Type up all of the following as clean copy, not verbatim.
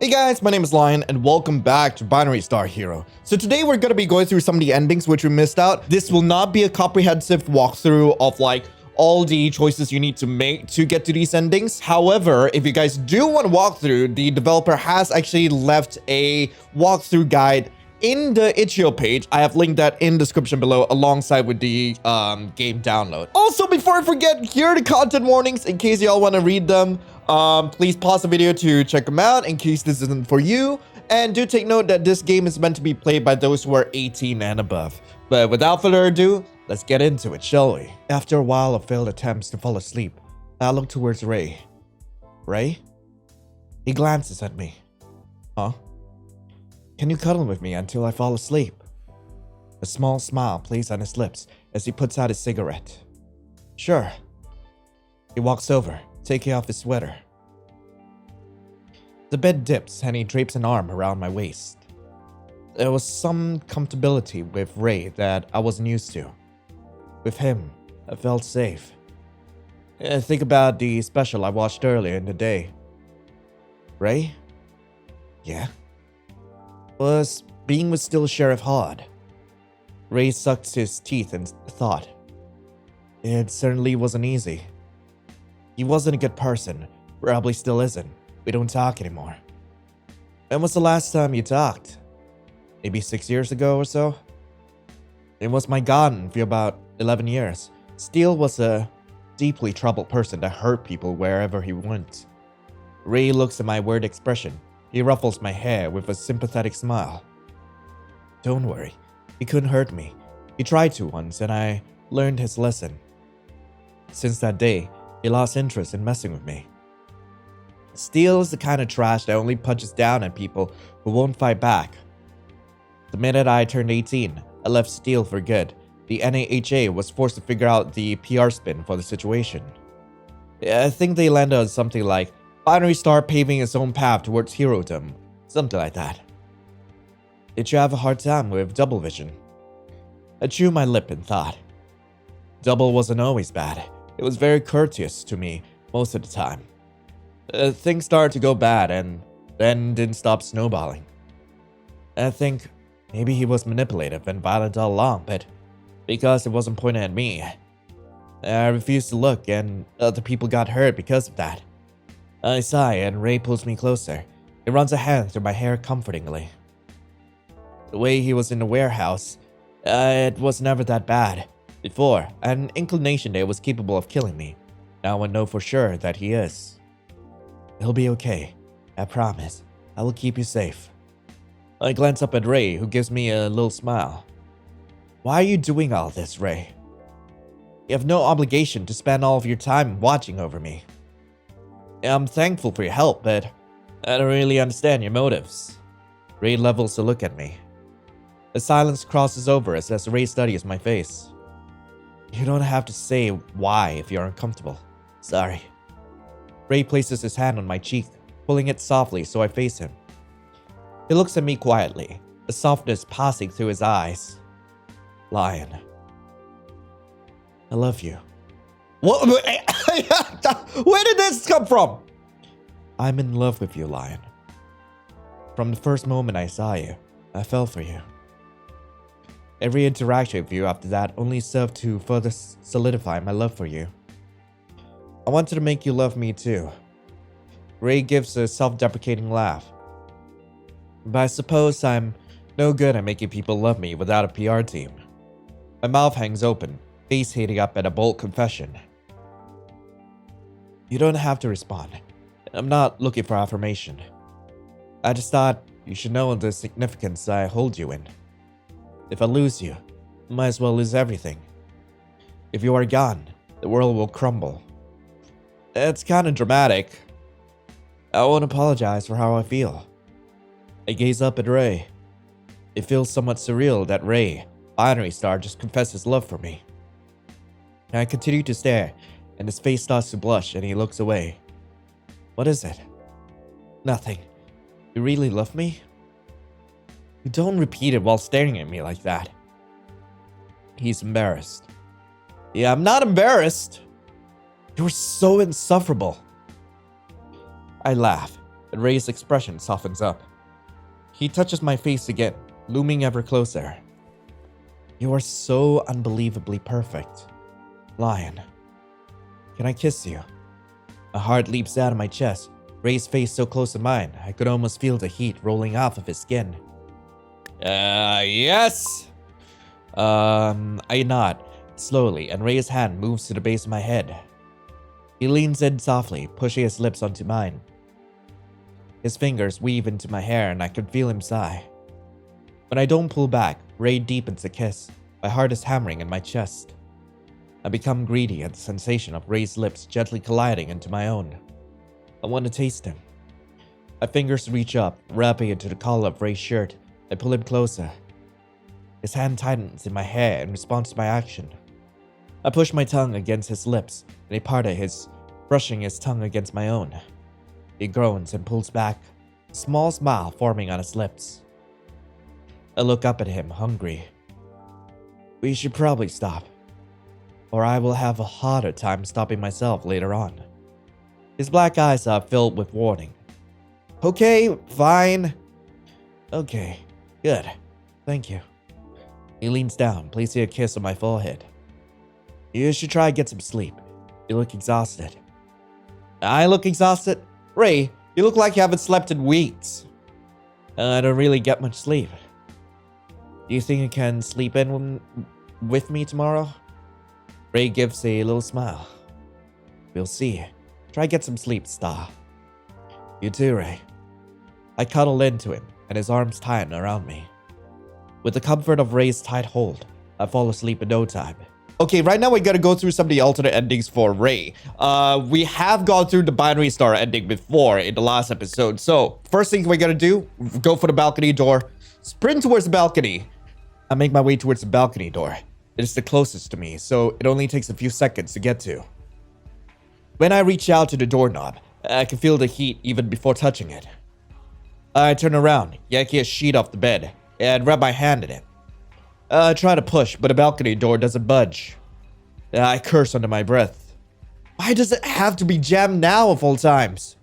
Hey guys, my name is Lion and welcome back to Binary Star Hero. So today we're going to be going through some of the endings which we missed out. This will not be a comprehensive walkthrough of like all the choices you need to make to get to these endings. However, if you guys do want to walk through, the developer has actually left a walkthrough guide in the itch.io page. I have linked that in the description below alongside with the game download. Also, before I forget, here are the content warnings in case y'all want to read them. Please pause the video to check them out in case this isn't for you. And do take note that this game is meant to be played by those who are 18 and above. But without further ado, let's get into it, shall we? After a while of failed attempts to fall asleep, I look towards Ray. Ray? He glances at me. Huh? Can you cuddle with me until I fall asleep? A small smile plays on his lips as he puts out his cigarette. Sure. He walks over, taking off his sweater. The bed dips and he drapes an arm around my waist. There was some comfortability with Ray that I wasn't used to. With him, I felt safe. Think about the special I watched earlier in the day. Ray? Yeah? Was being with still Sheriff hard? Ray sucked his teeth and thought. It certainly wasn't easy. He wasn't a good person, probably still isn't. We don't talk anymore. When was the last time you talked? Maybe 6 years ago or so? It was my garden for about 11 years. Steele was a deeply troubled person that hurt people wherever he went. Ray looks at my weird expression. He ruffles my hair with a sympathetic smile. Don't worry, he couldn't hurt me. He tried to once and I learned his lesson. Since that day, he lost interest in messing with me. Steele is the kind of trash that only punches down at people who won't fight back. The minute I turned 18, I left Steele for good. The NAHA was forced to figure out the PR spin for the situation. I think they landed on something like Binary Star paving its own path towards herodom. Something like that. Did you have a hard time with double vision? I chewed my lip and thought. Double wasn't always bad. It was very courteous to me most of the time. Things started to go bad and then didn't stop snowballing. I think maybe he was manipulative and violent all along, but because it wasn't pointed at me, I refused to look and other people got hurt because of that. I sigh and Ray pulls me closer. He runs a hand through my hair comfortingly. The way he was in the warehouse, it was never that bad. Before, I had an inclination that he was capable of killing me. Now I know for sure that he is. He'll be okay. I promise. I will keep you safe. I glance up at Ray, who gives me a little smile. Why are you doing all this, Ray? You have no obligation to spend all of your time watching over me. I'm thankful for your help, but I don't really understand your motives. Ray levels a look at me. The silence crosses over us as Ray studies my face. You don't have to say why if you're uncomfortable. Sorry. Ray places his hand on my cheek, pulling it softly so I face him. He looks at me quietly, a softness passing through his eyes. Lion. I love you. What? Where did this come from? I'm in love with you, Lion. From the first moment I saw you, I fell for you. Every interaction with you after that only served to further solidify my love for you. I wanted to make you love me too. Ray gives a self-deprecating laugh. But I suppose I'm no good at making people love me without a PR team. My mouth hangs open, face heating up at a bold confession. You don't have to respond. I'm not looking for affirmation. I just thought you should know the significance I hold you in. If I lose you, I might as well lose everything. If you are gone, the world will crumble. It's kind of dramatic. I won't apologize for how I feel. I gaze up at Ray. It feels somewhat surreal that Ray, Binary Star, just confessed his love for me. I continue to stare, and his face starts to blush and he looks away. What is it? Nothing. You really love me? You don't repeat it while staring at me like that. He's embarrassed. Yeah, I'm not embarrassed. You're so insufferable. I laugh, and Ray's expression softens up. He touches my face again, looming ever closer. You are so unbelievably perfect. Lion. Can I kiss you? A heart leaps out of my chest. Ray's face so close to mine, I could almost feel the heat rolling off of his skin. Yes! I nod, slowly, and Ray's hand moves to the base of my head. He leans in softly, pushing his lips onto mine. His fingers weave into my hair, and I can feel him sigh. When I don't pull back, Ray deepens the kiss. My heart is hammering in my chest. I become greedy at the sensation of Ray's lips gently colliding into my own. I want to taste him. My fingers reach up, wrapping into the collar of Ray's shirt. I pull him closer. His hand tightens in my hair in response to my action. I push my tongue against his lips, and he parted his, brushing his tongue against my own. He groans and pulls back, a small smile forming on his lips. I look up at him, hungry. We should probably stop, or I will have a harder time stopping myself later on. His black eyes are filled with warning. Okay, fine. Okay, good. Thank you. He leans down, placing a kiss on my forehead. You should try to get some sleep. You look exhausted. I look exhausted? Ray, you look like you haven't slept in weeks. I don't really get much sleep. Do you think you can sleep in with me tomorrow? Ray gives a little smile. We'll see. Try to get some sleep, Star. You too, Ray. I cuddle into him, and his arms tighten around me. With the comfort of Ray's tight hold, I fall asleep in no time. Okay, right now we gotta go through some of the alternate endings for Ray. We have gone through the binary star ending before in the last episode. So, first thing we gotta do, go for the balcony door. Sprint towards the balcony. I make my way towards the balcony door. It is the closest to me, so it only takes a few seconds to get to. When I reach out to the doorknob, I can feel the heat even before touching it. I turn around, yanking a sheet off the bed, and wrap my hand in it. I try to push, but the balcony door doesn't budge. I curse under my breath. Why does it have to be jammed now of all times?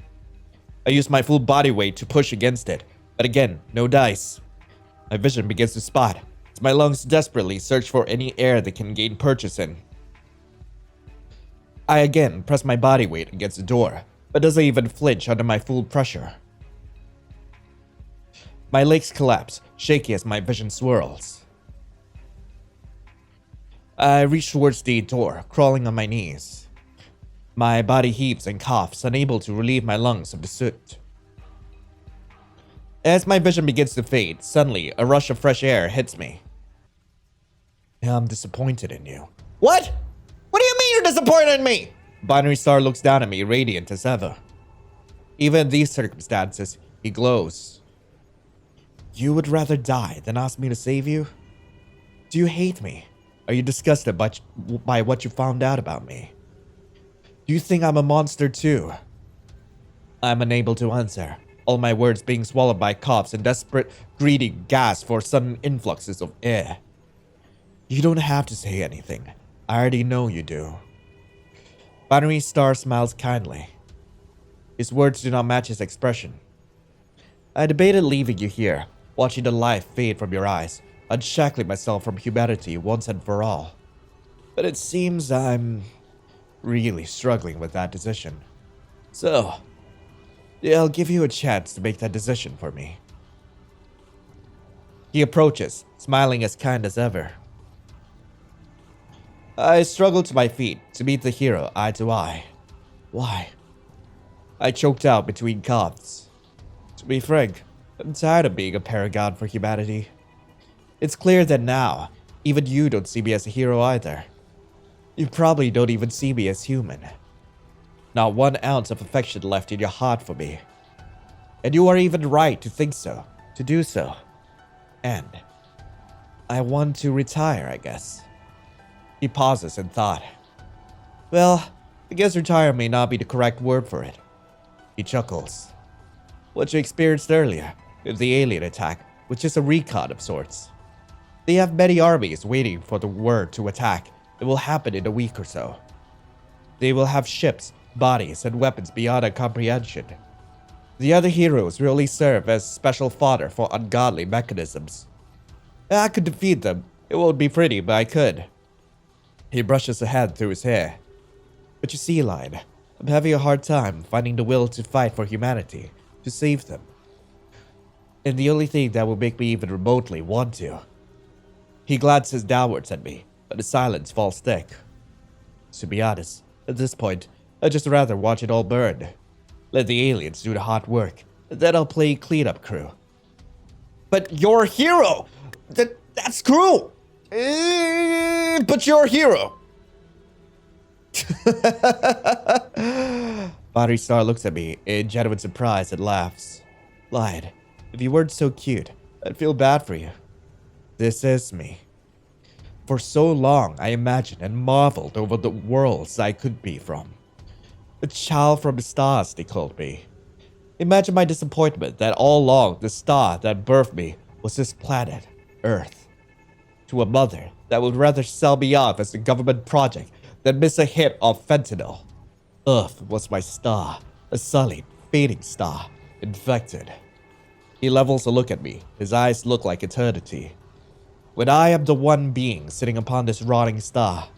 I use my full body weight to push against it, but again, no dice. My vision begins to spot as my lungs desperately search for any air they can gain purchase in. I again press my body weight against the door, but doesn't even flinch under my full pressure. My legs collapse, shaky as my vision swirls. I reach towards the door, crawling on my knees. My body heaves and coughs, unable to relieve my lungs of the soot. As my vision begins to fade, suddenly a rush of fresh air hits me. I'm disappointed in you. What? What do you mean you're disappointed in me? Binary Star looks down at me, radiant as ever. Even in these circumstances, he glows. You would rather die than ask me to save you? Do you hate me? Are you disgusted by what you found out about me? Do you think I'm a monster too? I'm unable to answer, all my words being swallowed by coughs and desperate, greedy gasps for sudden influxes of air. You don't have to say anything. I already know you do. Binary Star smiles kindly. His words do not match his expression. I debated leaving you here, watching the life fade from your eyes, unshackling myself from humanity once and for all. But it seems I'm really struggling with that decision. So, I'll give you a chance to make that decision for me. He approaches, smiling as kind as ever. I struggle to my feet to meet the hero eye to eye. Why? I choked out between coughs. To be frank, I'm tired of being a paragon for humanity. It's clear that now, even you don't see me as a hero either. You probably don't even see me as human. Not 1 ounce of affection left in your heart for me. And you are even right to think so, to do so. And I want to retire, I guess. He pauses in thought. Well, I guess retire may not be the correct word for it. He chuckles. What you experienced earlier, with the alien attack, which is a recon of sorts. They have many armies waiting for the word to attack. It will happen in a week or so. They will have ships, bodies, and weapons beyond our comprehension. The other heroes really serve as special fodder for ungodly mechanisms. I could defeat them. It won't be pretty, but I could. He brushes a hand through his hair. But you see, Lion, I'm having a hard time finding the will to fight for humanity, to save them. And the only thing that will make me even remotely want to. He glances downwards at me, but the silence falls thick. To be honest, at this point, I'd just rather watch it all burn. Let the aliens do the hard work, and then I'll play cleanup crew. But you're a hero! That's cruel! But you're a hero! Battery Star looks at me in genuine surprise and laughs. Lied. If you weren't so cute, I'd feel bad for you. This is me. For so long, I imagined and marveled over the worlds I could be from. A child from the stars, they called me. Imagine my disappointment that all along the star that birthed me was this planet, Earth. To a mother that would rather sell me off as a government project than miss a hit of fentanyl. Earth was my star, a sullied, fading star, infected. He levels a look at me, his eyes look like eternity. When I am the one being sitting upon this rotting star,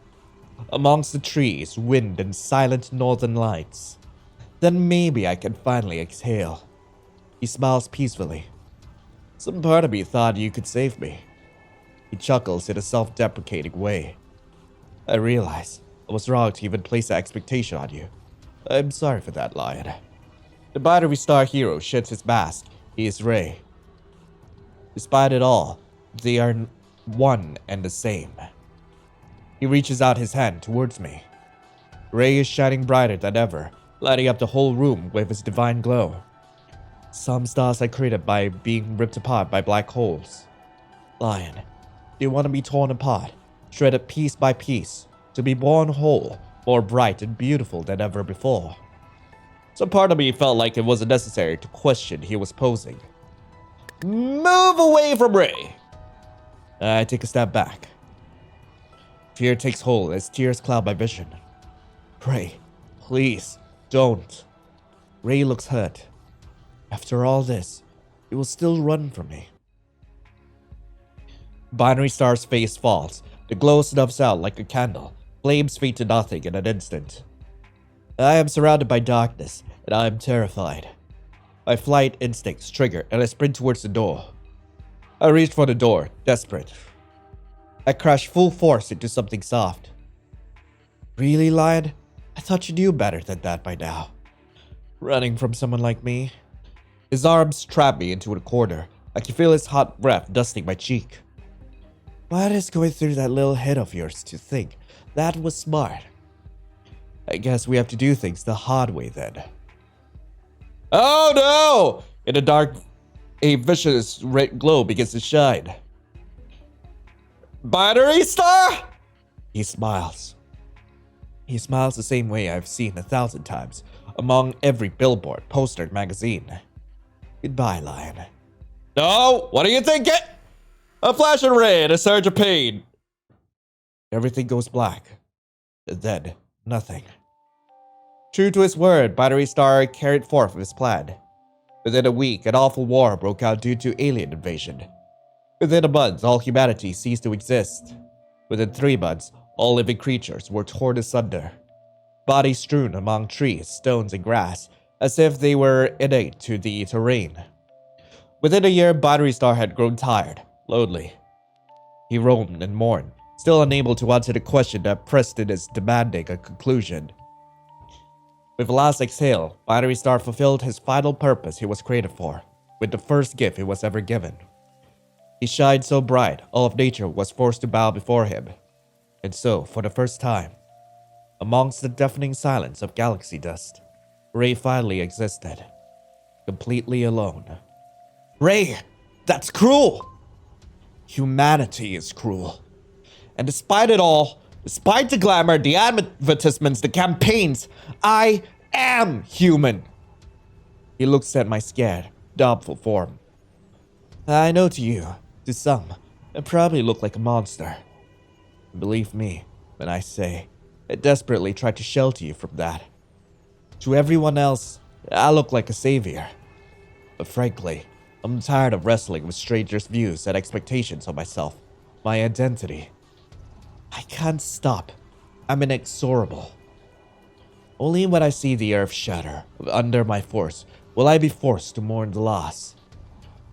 amongst the trees, wind, and silent northern lights, then maybe I can finally exhale. He smiles peacefully. Some part of me thought you could save me. He chuckles in a self-deprecating way. I realize I was wrong to even place that expectation on you. I'm sorry for that, Lion. The Battery Star hero sheds his mask. He is Ray. Despite it all, they are one and the same. He reaches out his hand towards me. Ray is shining brighter than ever, lighting up the whole room with his divine glow. Some stars are created by being ripped apart by black holes. Lion, do you want to be torn apart, shredded piece by piece, to be born whole, more bright and beautiful than ever before? Some part of me felt like it wasn't necessary to question he was posing. Move away from Ray! I take a step back. Fear takes hold as tears cloud my vision. Ray, please, don't. Ray looks hurt. After all this, he will still run from me. Binary Star's face falls. The glow snuffs out like a candle. Flames fade to nothing in an instant. I am surrounded by darkness, and I am terrified. My flight instincts trigger, and I sprint towards the door. I reach for the door, desperate. I crash full force into something soft. Really, Lion? I thought you knew better than that by now. Running from someone like me? His arms trap me into a corner. I can feel his hot breath dusting my cheek. What is going through that little head of yours to think that was smart? I guess we have to do things the hard way then. Oh no! In the dark, a vicious red glow begins to shine. Battery Star? He smiles. He smiles the same way I've seen 1,000 times among every billboard, poster, and magazine. Goodbye, Lion. No, what are you thinking? A flash of ray and a surge of pain. Everything goes black. And then, nothing. True to his word, Battery Star carried forth his plan. Within a week, an awful war broke out due to alien invasion. Within a month, all humanity ceased to exist. Within 3 months, all living creatures were torn asunder. Bodies strewn among trees, stones, and grass, as if they were innate to the terrain. Within a year, Battery Star had grown tired, lonely. He roamed and mourned, still unable to answer the question that pressed in his demanding a conclusion. With the last exhale, Battery Star fulfilled his final purpose he was created for, with the first gift he was ever given. He shined so bright, all of nature was forced to bow before him. And so, for the first time, amongst the deafening silence of galaxy dust, Ray finally existed, completely alone. Ray, that's cruel! Humanity is cruel. And despite it all, despite the glamour, the advertisements, the campaigns, I am human. He looks at my scared, doubtful form. I know to you, to some, I probably look like a monster. Believe me when I say, I desperately tried to shelter you from that. To everyone else, I look like a savior, But frankly, I'm tired of wrestling with strangers' views and expectations of myself, my identity. I can't stop. I'm inexorable. Only when I see the earth shatter under my force will I be forced to mourn the loss.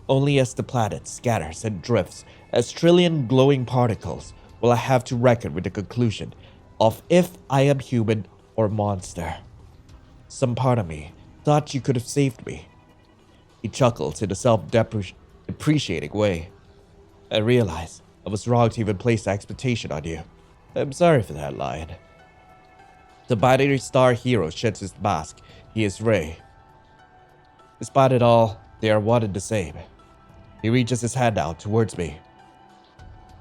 Only as the planet scatters and drifts as trillion glowing particles will I have to reckon with the conclusion of if I am human or monster. Some part of me thought you could have saved me. He chuckles in a self-depreciating way. I realize I was wrong to even place the expectation on you. I'm sorry for that, Lion. The binary star hero sheds his mask. He is Ray. Despite it all, they are one and the same. He reaches his hand out towards me.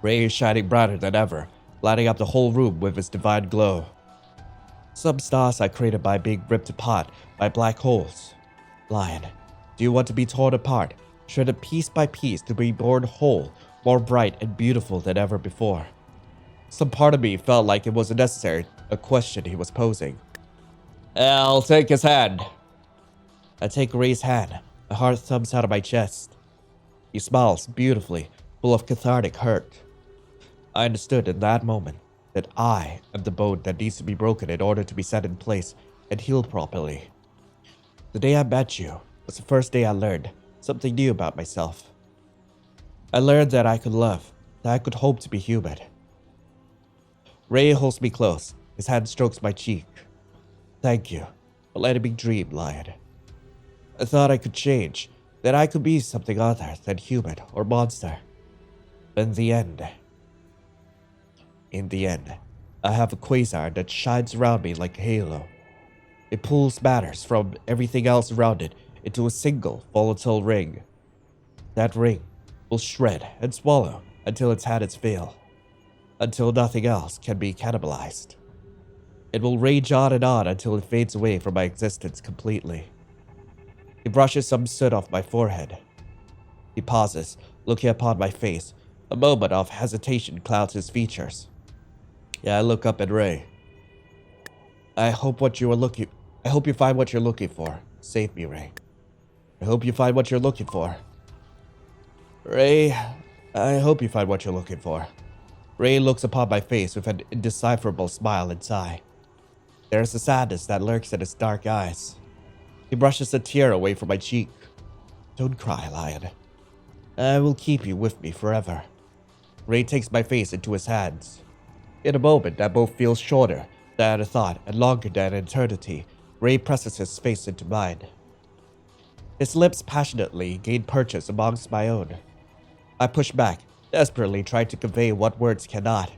Ray is shining brighter than ever, lighting up the whole room with his divine glow. Some stars are created by being ripped apart by black holes. Lion, do you want to be torn apart, shredded piece by piece to be born whole, more bright and beautiful than ever before? Some part of me felt like it wasn't necessary, a question he was posing. I'll take his hand. I take Ray's hand, my heart thumps out of my chest. He smiles beautifully, full of cathartic hurt. I understood in that moment that I am the bone that needs to be broken in order to be set in place and healed properly. The day I met you was the first day I learned something new about myself. I learned that I could love, that I could hope to be human. Ray holds me close, his hand strokes my cheek. Thank you for letting me dream, Lion. I thought I could change, that I could be something other than human or monster. But in the end, I have a quasar that shines around me like a halo. It pulls matters from everything else around it into a single volatile ring. That ring will shred and swallow until it's had its fill, until nothing else can be cannibalized. It will rage on and on until it fades away from my existence completely. He brushes some soot off my forehead. He pauses, looking upon my face. A moment of hesitation clouds his features. I look up at Ray. I hope you find what you're looking for. Save me, Ray. I hope you find what you're looking for. Ray, I hope you find what you're looking for. Ray looks upon my face with an indecipherable smile and sigh. There is a sadness that lurks in his dark eyes. He brushes a tear away from my cheek. Don't cry, Lion. I will keep you with me forever. Ray takes my face into his hands. In a moment that both feels shorter than a thought and longer than an eternity, Ray presses his face into mine. His lips passionately gain purchase amongst my own. I push back, desperately trying to convey what words cannot.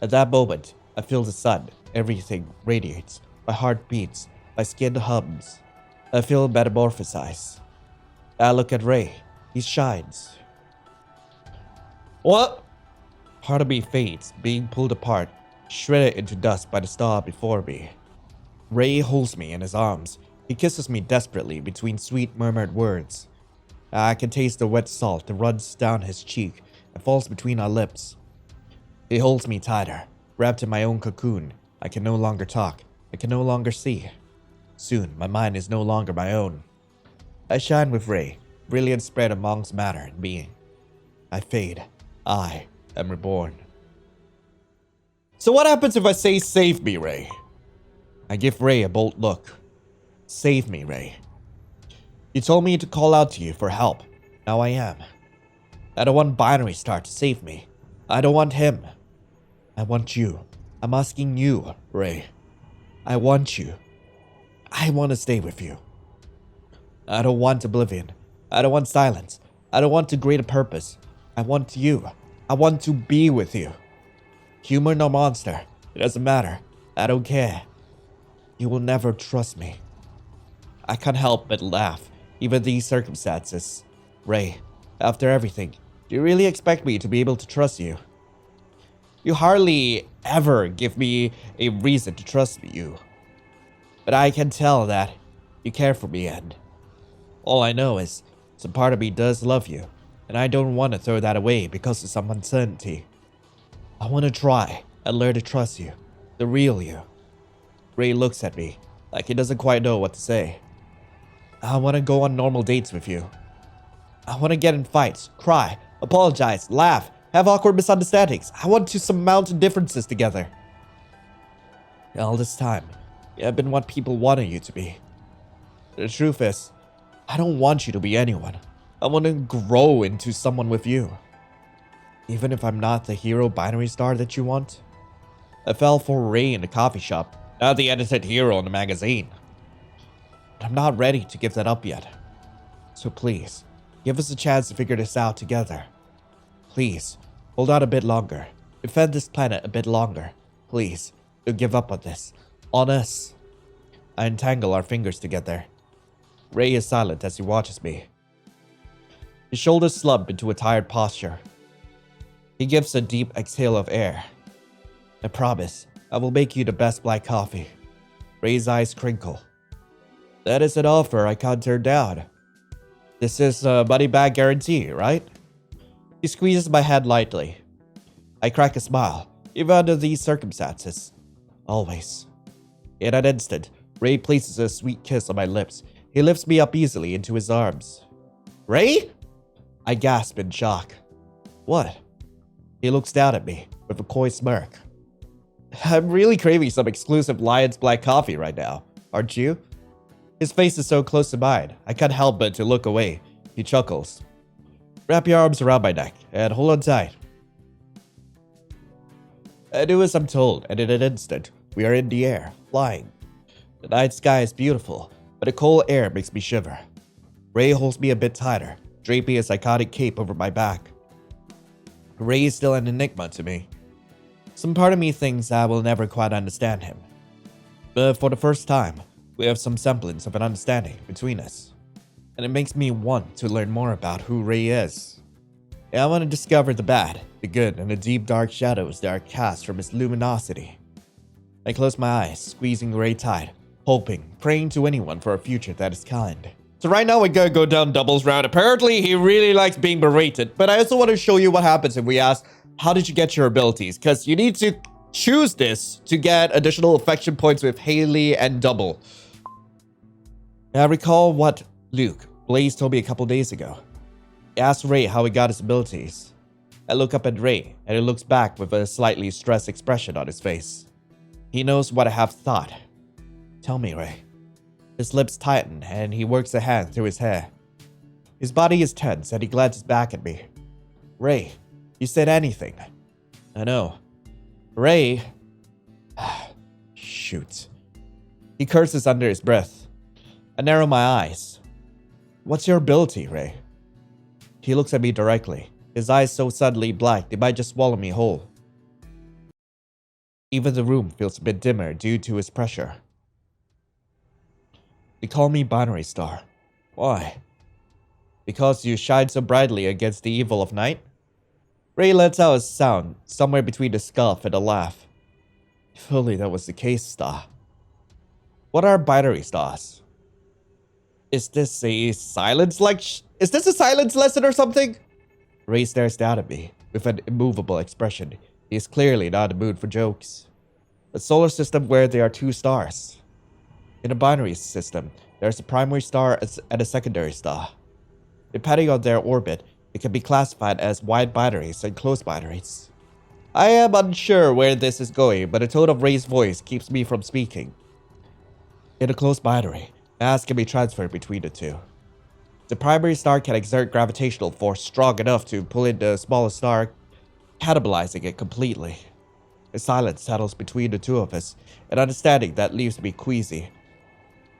At that moment, I feel the sun. Everything radiates. My heart beats. My skin hums. I feel metamorphosized. I look at Ray. He shines. What? Part of me fades, being pulled apart, shredded into dust by the star before me. Ray holds me in his arms. He kisses me desperately between sweet murmured words. I can taste the wet salt that runs down his cheek and falls between our lips. He holds me tighter, wrapped in my own cocoon. I can no longer talk. I can no longer see. Soon, my mind is no longer my own. I shine with Ray, brilliant spread amongst matter and being. I fade. I am reborn. So what happens if I say save me, Ray? I give Ray a bold look. Save me, Ray. You told me to call out to you for help. Now I am. I don't want Binary Star to save me. I don't want him. I want you. I'm asking you, Ray. I want you. I want to stay with you. I don't want oblivion. I don't want silence. I don't want to create a purpose. I want you. I want to be with you. Human or monster, it doesn't matter. I don't care. You will never trust me. I can't help but laugh, even these circumstances. Ray, after everything, do you really expect me to be able to trust you? You hardly ever give me a reason to trust you. But I can tell that you care for me, and all I know is some part of me does love you, and I don't want to throw that away because of some uncertainty. I want to try and learn to trust you, the real you. Ray looks at me like he doesn't quite know what to say. I want to go on normal dates with you. I want to get in fights, cry, apologize, laugh, have awkward misunderstandings. I want to surmount differences together. All this time, you have been what people wanted you to be. The truth is, I don't want you to be anyone. I want to grow into someone with you. Even if I'm not the hero binary star that you want. I fell for Ray in the coffee shop, not the edited hero in the magazine. But I'm not ready to give that up yet. So please, give us a chance to figure this out together. Please, hold out a bit longer. Defend this planet a bit longer. Please, don't give up on this. On us. I entangle our fingers together. Ray is silent as he watches me. His shoulders slump into a tired posture. He gives a deep exhale of air. I promise, I will make you the best black coffee. Ray's eyes crinkle. That is an offer I can't turn down. This is a money back guarantee, right? He squeezes my hand lightly. I crack a smile, even under these circumstances. Always. In an instant, Ray places a sweet kiss on my lips. He lifts me up easily into his arms. Ray? I gasp in shock. What? He looks down at me with a coy smirk. I'm really craving some exclusive Lion's black coffee right now, aren't you? His face is so close to mine, I can't help but to look away. He chuckles. Wrap your arms around my neck and hold on tight. I do as I'm told, and in an instant, we are in the air, flying. The night sky is beautiful, but the cold air makes me shiver. Ray holds me a bit tighter, draping a psychotic cape over my back. Ray is still an enigma to me. Some part of me thinks I will never quite understand him. But for the first time, we have some semblance of an understanding between us. And it makes me want to learn more about who Ray is. I want to discover the bad, the good, and the deep dark shadows that are cast from his luminosity. I close my eyes, squeezing Ray tight, hoping, praying to anyone for a future that is kind. So right now we're gonna go down doubles round. Apparently he really likes being berated, but I also want to show you what happens if we ask, how did you get your abilities? Because you need to choose this to get additional affection points with Haley and double. I recall what Luke, Blaze told me a couple days ago. He asked Ray how he got his abilities. I look up at Ray, and he looks back with a slightly stressed expression on his face. He knows what I have thought. Tell me, Ray. His lips tighten, and he works a hand through his hair. His body is tense, and he glances back at me. Ray, you said anything. I know. Ray... Shoot. He curses under his breath. I narrow my eyes. What's your ability, Ray? He looks at me directly, his eyes so suddenly black they might just swallow me whole. Even the room feels a bit dimmer due to his pressure. They call me Binary Star. Why? Because you shine so brightly against the evil of night? Ray lets out a sound, somewhere between a scoff and a laugh. If only that was the case, Star. What are binary stars? Is this a silence lesson or something? Ray stares down at me with an immovable expression. He is clearly not in the mood for jokes. A solar system where there are two stars. In a binary system, there is a primary star and a secondary star. Depending on their orbit, it can be classified as wide binaries and closed binaries. I am unsure where this is going, but the tone of Ray's voice keeps me from speaking. In a closed binary, mass can be transferred between the two. The primary star can exert gravitational force strong enough to pull in the smallest star, cannibalizing it completely. A silence settles between the two of us, an understanding that leaves me queasy.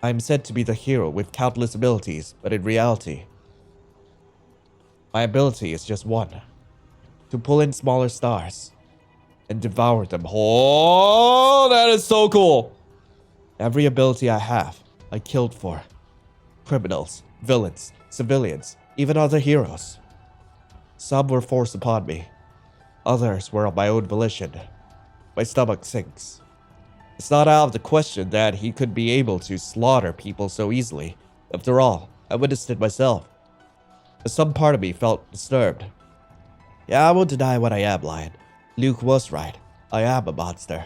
I am said to be the hero with countless abilities, but in reality, my ability is just one. To pull in smaller stars and devour them whole. Oh, that is so cool. Every ability I have, I killed for. Criminals, villains, civilians, even other heroes. Some were forced upon me. Others were of my own volition. My stomach sinks. It's not out of the question that he could be able to slaughter people so easily. After all, I witnessed it myself. But some part of me felt disturbed. Yeah, I won't deny what I am, Lion. Luke was right. I am a monster.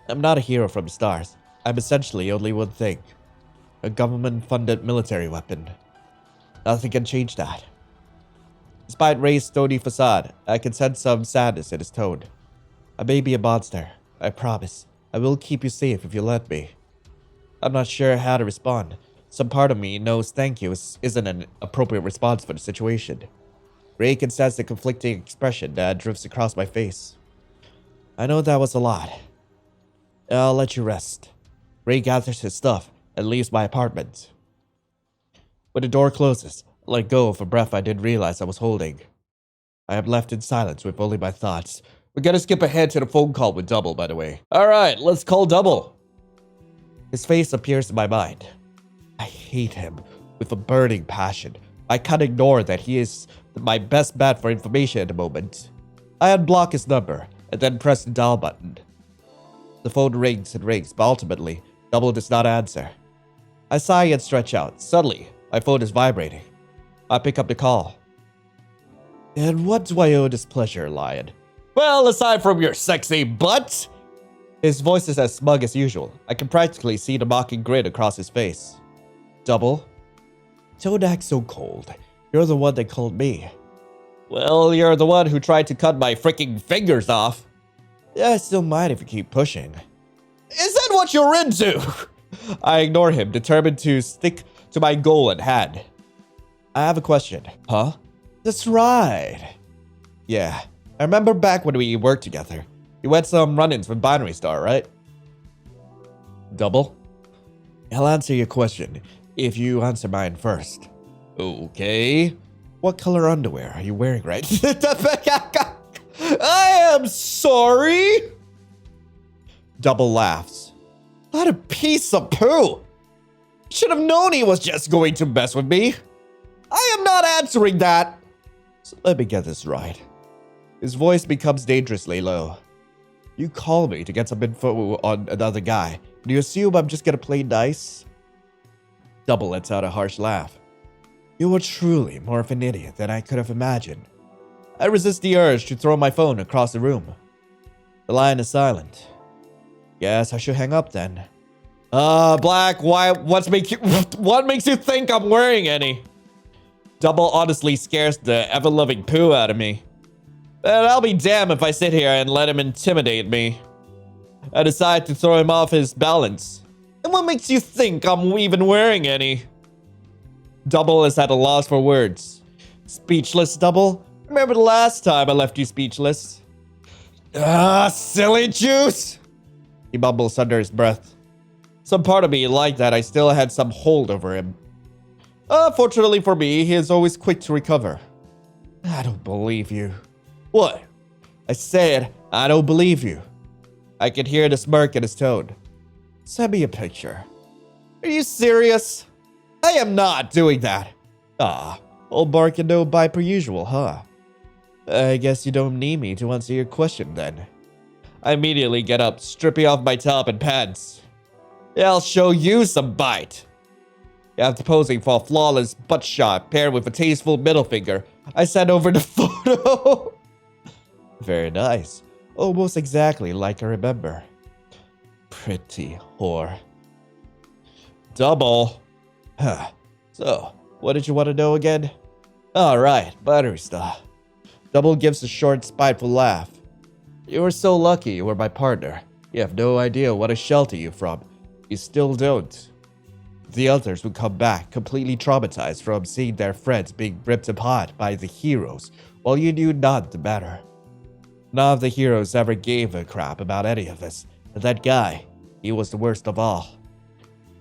I'm not a hero from the stars. I'm essentially only one thing. a government-funded military weapon. Nothing can change that. Despite Ray's stony facade, I can sense some sadness in his tone. I may be a monster. I promise. I will keep you safe if you let me. I'm not sure how to respond. Some part of me knows thank you isn't an appropriate response for the situation. Ray can sense the conflicting expression that drifts across my face. I know that was a lot. I'll let you rest. Ray gathers his stuff and leaves my apartment. When the door closes, I let go of a breath I didn't realize I was holding. I am left in silence with only my thoughts. We're gonna skip ahead to the phone call with Double, by the way. Alright, let's call Double. His face appears in my mind. I hate him with a burning passion. I can't ignore that he is my best bet for information at the moment. I unblock his number and then press the dial button. The phone rings and rings, but ultimately, Double does not answer. I sigh and stretch out. Suddenly, my phone is vibrating. I pick up the call. And what do I owe this pleasure, Lion? Well, aside from your sexy butt! His voice is as smug as usual. I can practically see the mocking grin across his face. Double? Don't act so cold. You're the one that called me. Well, you're the one who tried to cut my freaking fingers off. Yeah, I still might if you keep pushing. Is that what you're into? I ignore him, determined to stick to my goal at hand. I have a question. Huh? That's right. Yeah, I remember back when we worked together. You had some run-ins with Binary Star, right? Double? I'll answer your question if you answer mine first. Okay. What color underwear are you wearing right? I am sorry. Double laughs. What a piece of poo. Should have known he was just going to mess with me. I am not answering that. So let me get this right. His voice becomes dangerously low. You call me to get some info on another guy. Do you assume I'm just gonna play nice? Double lets out a harsh laugh. You were truly more of an idiot than I could have imagined. I resist the urge to throw my phone across the room. The Lion is silent. Guess I should hang up then. Black, what makes you think I'm wearing any? Double honestly scares the ever-loving poo out of me. And I'll be damned if I sit here and let him intimidate me. I decide to throw him off his balance. And what makes you think I'm even wearing any? Double is at a loss for words. Speechless, Double? Remember the last time I left you speechless? Silly juice! He mumbles under his breath. Some part of me liked that I still had some hold over him. Fortunately for me, he is always quick to recover. I don't believe you. What? I said, I don't believe you. I could hear the smirk in his tone. Send me a picture. Are you serious? I am not doing that. Old bark and no bite per usual, huh? I guess you don't need me to answer your question then. I immediately get up, stripping off my top and pants. Yeah, I'll show you some bite. After posing for a flawless butt shot paired with a tasteful middle finger, I sent over the photo. Very nice. Almost exactly like I remember. Pretty whore. Double. Huh. So, what did you want to know again? Alright, Binary Star. Double gives a short, spiteful laugh. You were so lucky you were my partner. You have no idea what I shelter you from. You still don't. The others would come back completely traumatized from seeing their friends being ripped apart by the heroes, while you knew none the better. None of the heroes ever gave a crap about any of us, and that guy, he was the worst of all.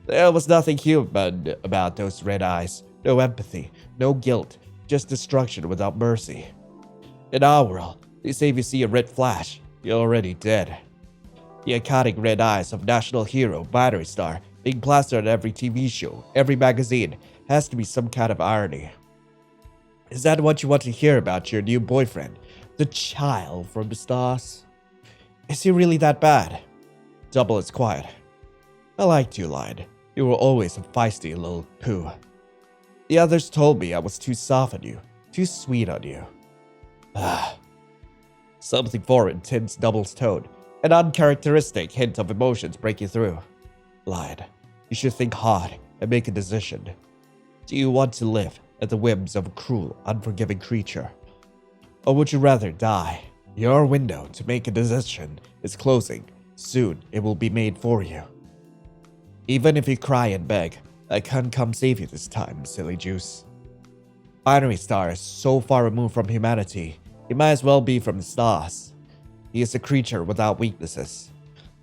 There was nothing human about those red eyes, no empathy, no guilt, just destruction without mercy. In our world, they say if you see a red flash, you're already dead. The iconic red eyes of national hero Binary Star being plastered on every TV show, every magazine, has to be some kind of irony. Is that what you want to hear about your new boyfriend, the child from the stars? Is he really that bad? Double is quiet. I liked you, Lion. You were always a feisty little poo. The others told me I was too soft on you, too sweet on you. Something foreign tints Double's tone, an uncharacteristic hint of emotions breaking through. Lion, you should think hard. and make a decision. Do you want to live at the whims of a cruel, unforgiving creature? Or would you rather die? Your window to make a decision is closing. Soon it will be made for you. Even if you cry and beg, I can't come save you this time, silly juice. Binary Star is so far removed from humanity, he might as well be from the stars. He is a creature without weaknesses.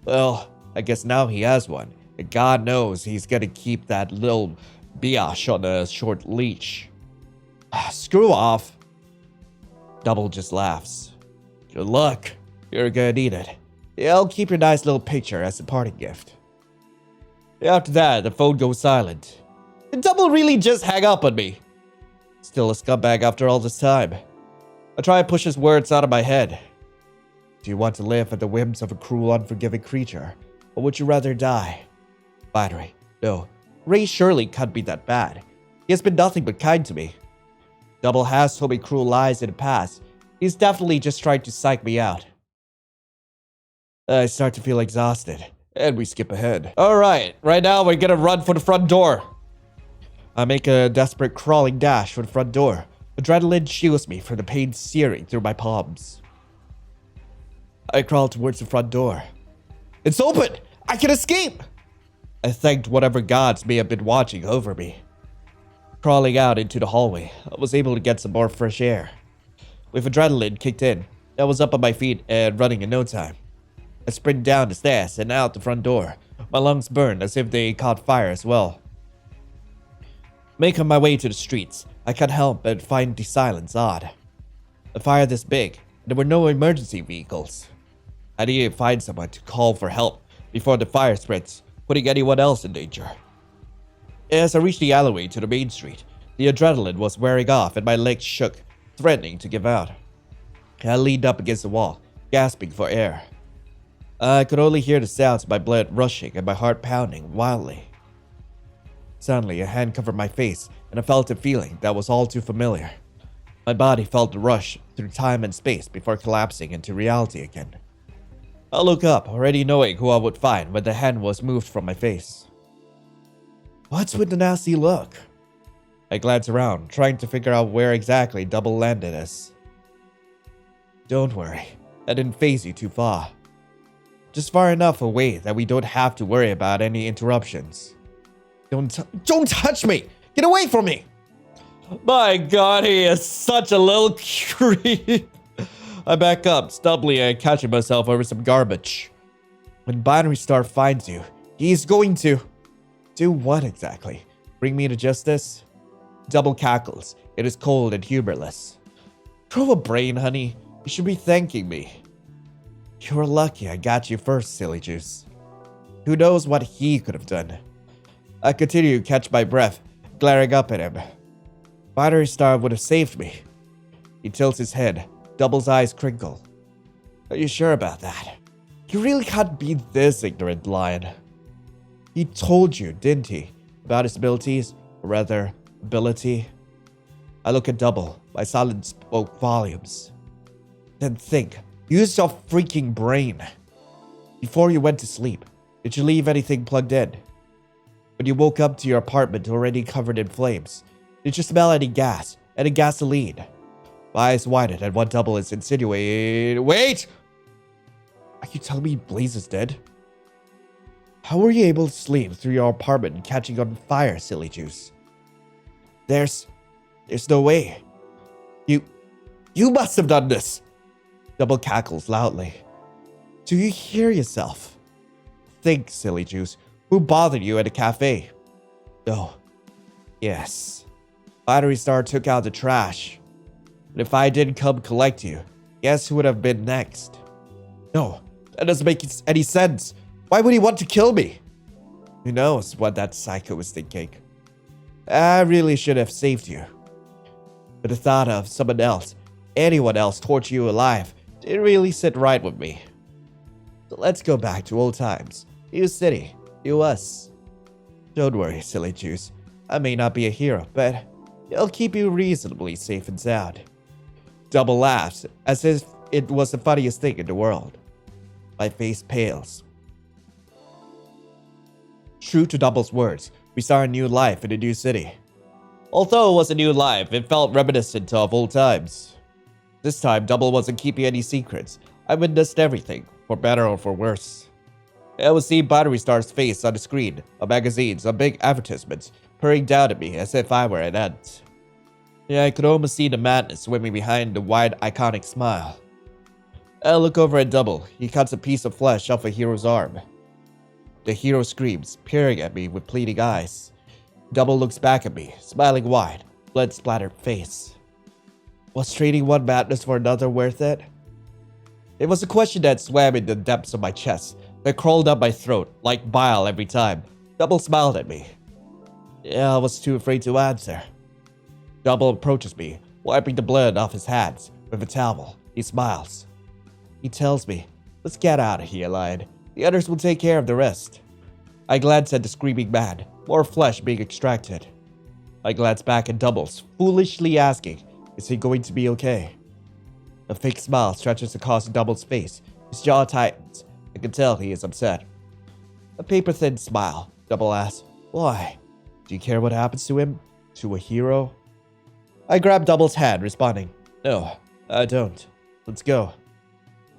Well, I guess now he has one, and God knows he's gonna keep that little biatch on a short leash. Screw off. Double just laughs. Good luck. You're gonna need it. I'll keep your nice little picture as a parting gift. After that, the phone goes silent. Did Double really just hang up on me? Still a scumbag after all this time. I try to push his words out of my head. Do you want to live at the whims of a cruel, unforgiving creature? Or would you rather die? Binary, no. Ray surely can't be that bad. He has been nothing but kind to me. Double has told me cruel lies in the past. He's definitely just trying to psych me out. I start to feel exhausted, and we skip ahead. Alright, right now we're gonna run for the front door. I make a desperate crawling dash for the front door. Adrenaline shields me from the pain searing through my palms. I crawl towards the front door. It's open! I can escape! I thanked whatever gods may have been watching over me. Crawling out into the hallway, I was able to get some more fresh air. With adrenaline kicked in, I was up on my feet and running in no time. I sprinted down the stairs and out the front door. My lungs burned as if they caught fire as well. Making my way to the streets, I can't help but find the silence odd. A fire this big, there were no emergency vehicles. I needed to find someone to call for help before the fire spreads, putting anyone else in danger. As I reached the alleyway to the main street, the adrenaline was wearing off and my legs shook, threatening to give out. I leaned up against the wall, gasping for air. I could only hear the sounds of my blood rushing and my heart pounding wildly. Suddenly, a hand covered my face, and I felt a feeling that was all too familiar. My body felt the rush through time and space before collapsing into reality again. I looked up, already knowing who I would find when the hand was moved from my face. What's with the nasty look? I glanced around, trying to figure out where exactly Double landed us. Don't worry, I didn't phase you too far. Just far enough away that we don't have to worry about any interruptions. Don't touch me! Get away from me! My god, he is such a little creep. I back up, stumbling and catching myself over some garbage. When Binary Star finds you, he's going to... Do what exactly? Bring me to justice? Double cackles. It is cold and humorless. Throw a brain, honey. You should be thanking me. You're lucky I got you first, silly juice. Who knows what he could have done? I continue to catch my breath, glaring up at him. Binary Star would have saved me. He tilts his head, Double's eyes crinkle. Are you sure about that? You really can't be this ignorant, Lion. He told you, didn't he? About his abilities, or rather, ability. I look at Double. My silence spoke volumes. Then think. Use your freaking brain. Before you went to sleep, did you leave anything plugged in? When you woke up to your apartment already covered in flames, did you smell any gas, any gasoline? My eyes widened at what Double is insinuating. Wait! Are you telling me Blaze is dead? How were you able to sleep through your apartment catching on fire, silly juice? There's no way. You must have done this. Double cackles loudly. Do you hear yourself? Think, silly juice. Who bothered you at a cafe? No. Yes. Binary Star took out the trash. But if I didn't come collect you, guess who would have been next? No, that doesn't make any sense. Why would he want to kill me? Who knows what that psycho was thinking? I really should have saved you. But the thought of someone else, anyone else torture you alive, didn't really sit right with me. So let's go back to old times. New city, new us. Don't worry, silly juice. I may not be a hero, but I'll keep you reasonably safe and sound. Double laughs, as if it was the funniest thing in the world. My face pales. True to Double's words, We start a new life in a new city. Although it was a new life, it felt reminiscent of old times. This time, Double wasn't keeping any secrets. I witnessed everything, for better or for worse. I would see Battery Star's face on the screen, on magazines, on big advertisements, peering down at me as if I were an ant. Yeah, I could almost see the madness swimming behind the wide, iconic smile. I look over at Double. He cuts a piece of flesh off a hero's arm. The hero screams, peering at me with pleading eyes. Double looks back at me, smiling wide, blood-splattered face. Was trading one madness for another worth it? It was a question that swam in the depths of my chest, that crawled up my throat, like bile every time. Double smiled at me. Yeah, I was too afraid to answer. Double approaches me, wiping the blood off his hands with a towel. He smiles. He tells me, let's get out of here, Lion. The others will take care of the rest. I glance at the screaming man, more flesh being extracted. I glance back at Doubles, foolishly asking, is he going to be okay? A fake smile stretches across Double's face. His jaw tightens. I can tell he is upset. A paper-thin smile. Double asks, why? Do you care what happens to him? To a hero? I grab Double's hand, responding, no, I don't. Let's go.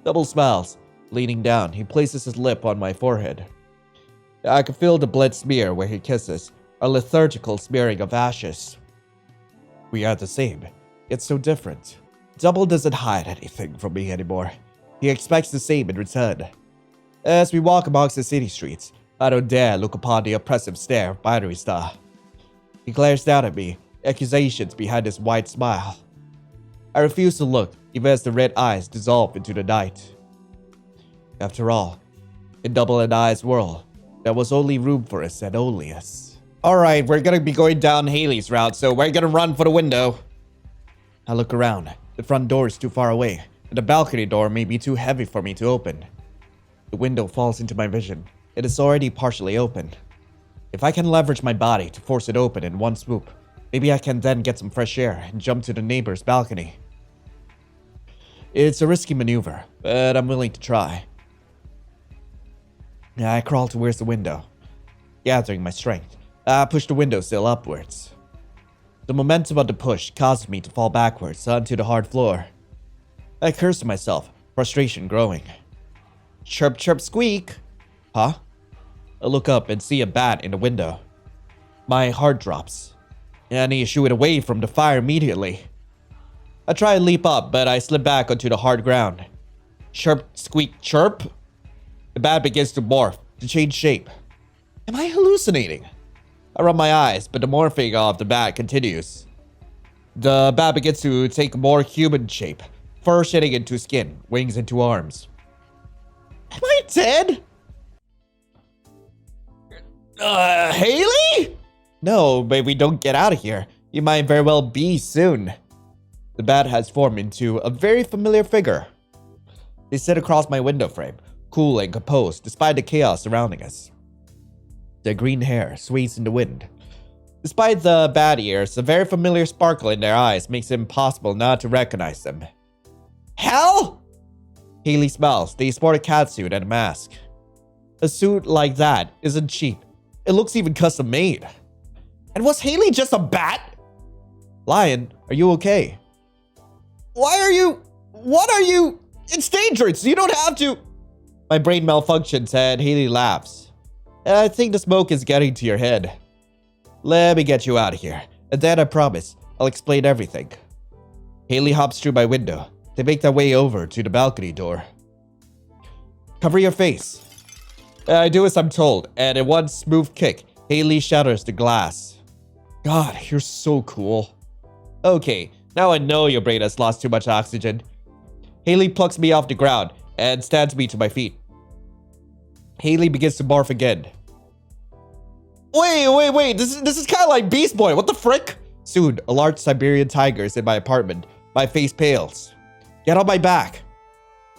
Double smiles. Leaning down, he places his lip on my forehead. I can feel the blood smear where he kisses, a lethargical smearing of ashes. We are the same, yet so different. Double doesn't hide anything from me anymore. He expects the same in return. As we walk amongst the city streets, I don't dare look upon the oppressive stare of Battery Star. He glares down at me, accusations behind his wide smile. I refuse to look, even as the red eyes dissolve into the night. After all, in Double and I's world, there was only room for us and only us. Alright, we're gonna be going down Haley's route, so we're gonna run for the window. I look around. The front door is too far away, and the balcony door may be too heavy for me to open. The window falls into my vision. It is already partially open. If I can leverage my body to force it open in one swoop, maybe I can then get some fresh air and jump to the neighbor's balcony. It's a risky maneuver, but I'm willing to try. I crawl towards the window, gathering my strength. I push the windowsill upwards. The momentum of the push causes me to fall backwards onto the hard floor. I curse to myself, frustration growing. Chirp, chirp, squeak! Huh? I look up and see a bat in the window. My heart drops. I need to shoo it away from the fire immediately. I try to leap up, but I slip back onto the hard ground. Chirp, squeak, chirp! The bat begins to morph, to change shape. Am I hallucinating? I rub my eyes, but the morphing of the bat continues. The bat begins to take more human shape, fur shedding into skin, wings into arms. Am I dead? Haley? No, but we don't get out of here. You might very well be soon. The bat has formed into a very familiar figure. They sit across my window frame, cool and composed despite the chaos surrounding us. Their green hair sways in the wind. Despite the bat ears, a very familiar sparkle in their eyes makes it impossible not to recognize them. Hell? Haley smiles. They sport a catsuit and a mask. A suit like that isn't cheap. It looks even custom made. And was Haley just a bat? Lion, are you okay? What are you? It's dangerous. You don't have to. My brain malfunctions and Haley laughs. I think the smoke is getting to your head. Let me get you out of here, and then I promise I'll explain everything. Haley hops through my window. They make their way over to the balcony door. Cover your face. I do as I'm told, and in one smooth kick, Haley shatters the glass. God, you're so cool. Okay, now I know your brain has lost too much oxygen. Haley plucks me off the ground and stands me to my feet. Haley begins to barf again. Wait, this is kind of like Beast Boy, what the frick? Soon, a large Siberian tiger is in my apartment. My face pales. Get on my back.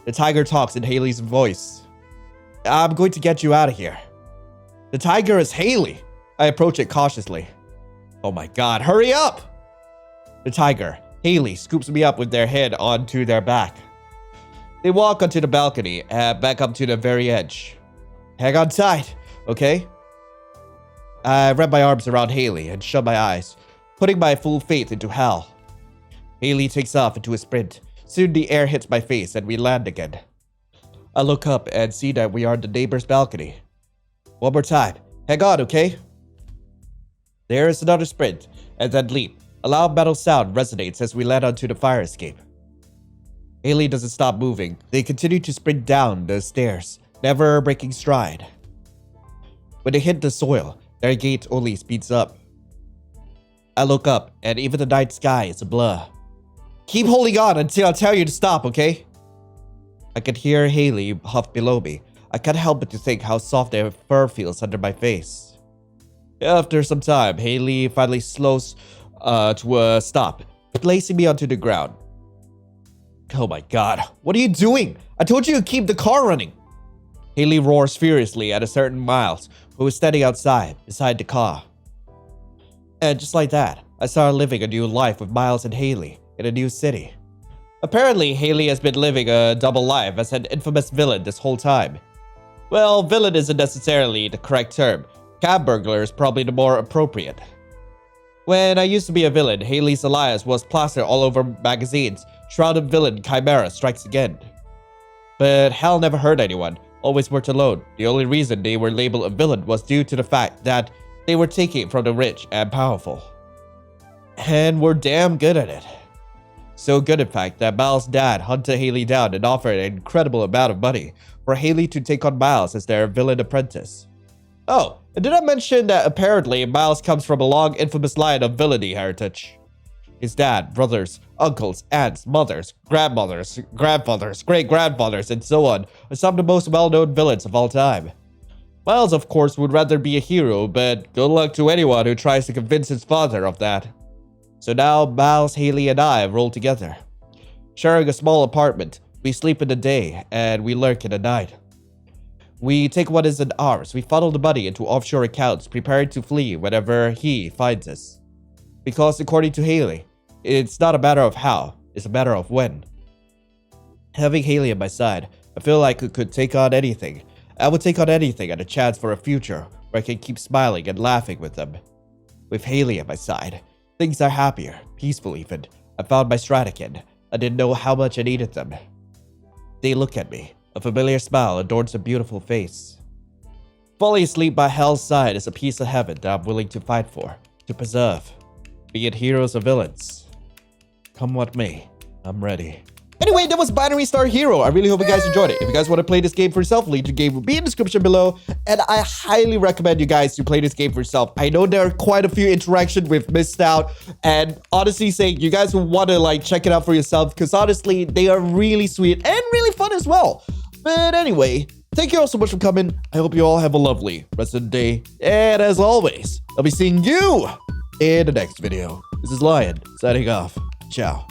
The tiger talks in Haley's voice. I'm going to get you out of here. The tiger is Haley. I approach it cautiously. Oh my god, hurry up! The tiger, Haley, scoops me up with their head onto their back. They walk onto the balcony and back up to the very edge. Hang on tight, okay? I wrapped my arms around Haley and shut my eyes, putting my full faith into Hal. Haley takes off into a sprint. Soon the air hits my face and we land again. I look up and see that we are on the neighbor's balcony. One more time. Hang on, okay? There is another sprint, and then leap. A loud metal sound resonates as we land onto the fire escape. Haley doesn't stop moving. They continue to sprint down the stairs, never breaking stride. When they hit the soil, their gait only speeds up. I look up, and even the night sky is a blur. Keep holding on until I tell you to stop, okay? I could hear Haley huff below me. I can't help but to think how soft their fur feels under my face. After some time, Haley finally slows to a stop, placing me onto the ground. Oh my god, what are you doing? I told you to keep the car running. Haley roars furiously at a certain Miles, who is standing outside, beside the car. And just like that, I started living a new life with Miles and Haley in a new city. Apparently, Haley has been living a double life as an infamous villain this whole time. Well, villain isn't necessarily the correct term. Cab burglar is probably the more appropriate. When I used to be a villain, Haley's alias was plastered all over magazines. Shrouded villain Chimera strikes again. But Hal never hurt anyone, always worked alone. The only reason they were labeled a villain was due to the fact that they were taking from the rich and powerful. And were damn good at it. So good, in fact, that Miles' dad hunted Haley down and offered an incredible amount of money for Haley to take on Miles as their villain apprentice. Oh, and did I mention that apparently Miles comes from a long, infamous line of villainy heritage? His dad, brothers, uncles, aunts, mothers, grandmothers, grandfathers, great-grandfathers, and so on are some of the most well-known villains of all time. Miles, of course, would rather be a hero, but good luck to anyone who tries to convince his father of that. So now, Miles, Haley, and I roll together. Sharing a small apartment, we sleep in the day, and we lurk in the night. We take what isn't ours, we funnel the money into offshore accounts, preparing to flee whenever he finds us. Because according to Haley, it's not a matter of how, it's a matter of when. Having Haley at my side, I feel like I could take on anything. I would take on anything and a chance for a future where I can keep smiling and laughing with them. With Haley at my side, things are happier, peaceful even. I found my stride again. I didn't know how much I needed them. They look at me. A familiar smile adorns a beautiful face. Falling asleep by Hal's side is a piece of heaven that I'm willing to fight for, to preserve. Be it heroes or villains. Come what may, I'm ready. Anyway, that was Binary Star Hero. I really hope you guys enjoyed it. If you guys want to play this game for yourself, link to the game will be in the description below. And I highly recommend you guys to play this game for yourself. I know there are quite a few interactions we've missed out. And honestly saying, you guys will want to check it out for yourself. Because honestly, they are really sweet and really fun as well. But anyway, thank you all so much for coming. I hope you all have a lovely rest of the day. And as always, I'll be seeing you in the next video. This is Lion, signing off. Ciao.